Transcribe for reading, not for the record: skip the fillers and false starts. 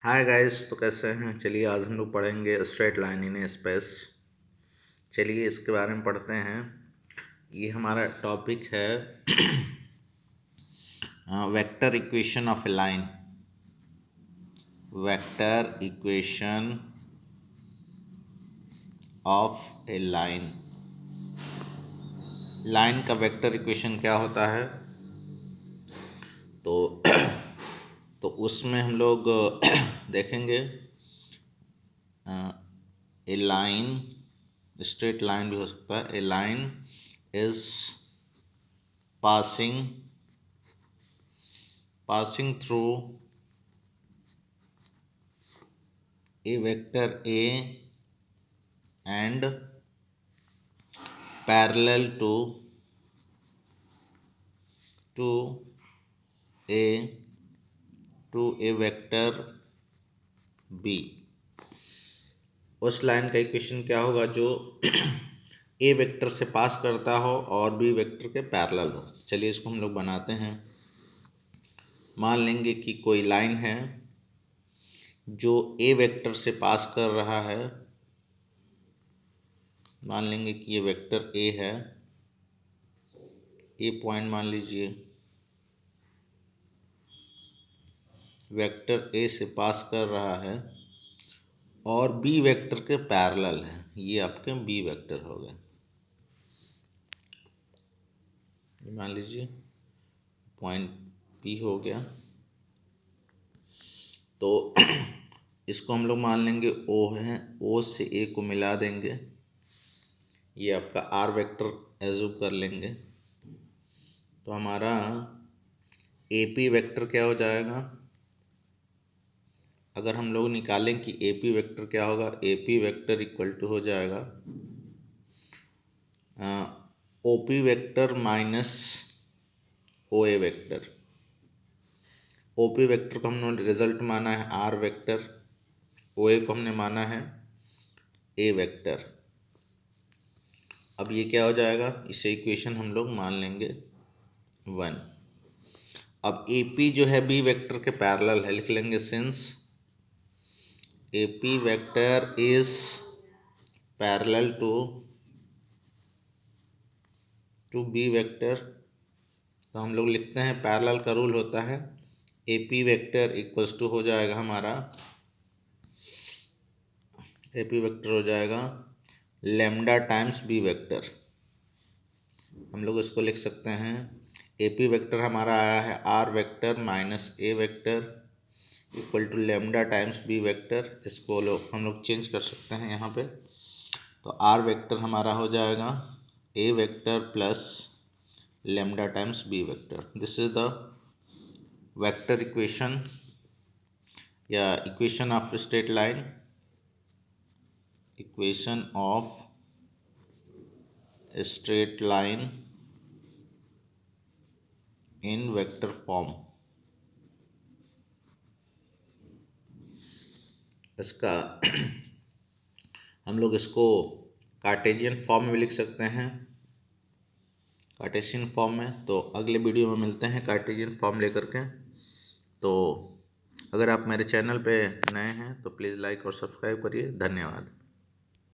Hi guys, तो कैसे हैं। चलिए आज हम लोग पढ़ेंगे स्ट्रेट लाइन इन स्पेस। चलिए इसके बारे में पढ़ते हैं। ये हमारा टॉपिक है vector equation of A line. Vector equation of A line. Line का वेक्टर इक्वेशन क्या होता है, तो तो उसमें हम लोग देखेंगे ए लाइन, स्ट्रेट लाइन भी हो सकता है। A line is passing through a vector A and parallel to a vector B। उस लाइन का इक्वेशन क्या होगा जो ए वेक्टर से पास करता हो और बी वेक्टर के पैरेलल हो। चलिए इसको हम लोग बनाते हैं। मान लेंगे कि कोई लाइन है जो ए वेक्टर से पास कर रहा है। मान लेंगे कि ये वेक्टर ए है, ए पॉइंट मान लीजिए, वेक्टर ए से पास कर रहा है और बी वेक्टर के पैरेलल है। ये आपके बी वेक्टर हो गए। मान लीजिए पॉइंट बी हो गया, तो इसको हम लोग मान लेंगे ओ है। ओ से ए को मिला देंगे, ये आपका आर वेक्टर एज्यूम कर लेंगे। तो हमारा ए पी वेक्टर क्या हो जाएगा। अगर हम लोग निकालें कि ए पी वेक्टर क्या होगा, A P vector equal to हो जाएगा O P vector minus O A vector. O P vector को हमने रिजल्ट माना है आर वेक्टर, ओ ए को हमने माना है ए वेक्टर। अब ये क्या हो जाएगा, इसे इक्वेशन हम लोग मान लेंगे 1। अब ए पी जो है बी वेक्टर के पैरेलल है, लिख लेंगे since A P vector is parallel to B vector. तो हम लोग लिखते हैं, पैरेलल का रूल होता है A P vector equals to हो जाएगा हमारा, ए पी वेक्टर हो जाएगा लेमडा टाइम्स बी वेक्टर। हम लोग इसको लिख सकते हैं, ए पी वेक्टर हमारा आया है R vector minus A vector equal to lambda times B vector. इसको हम लोग चेंज कर सकते हैं यहाँ पे। तो आर वेक्टर हमारा हो जाएगा A vector plus lambda times B vector. This is the vector equation या equation of straight line, equation of straight line in vector form. इसका हम लोग इसको कार्टेशियन फॉर्म में भी लिख सकते हैं, कार्टेशियन फॉर्म में। तो अगले वीडियो में मिलते हैं कार्टेशियन फॉर्म लेकर के। तो अगर आप मेरे चैनल पे नए हैं तो प्लीज़ लाइक और सब्सक्राइब करिए। धन्यवाद।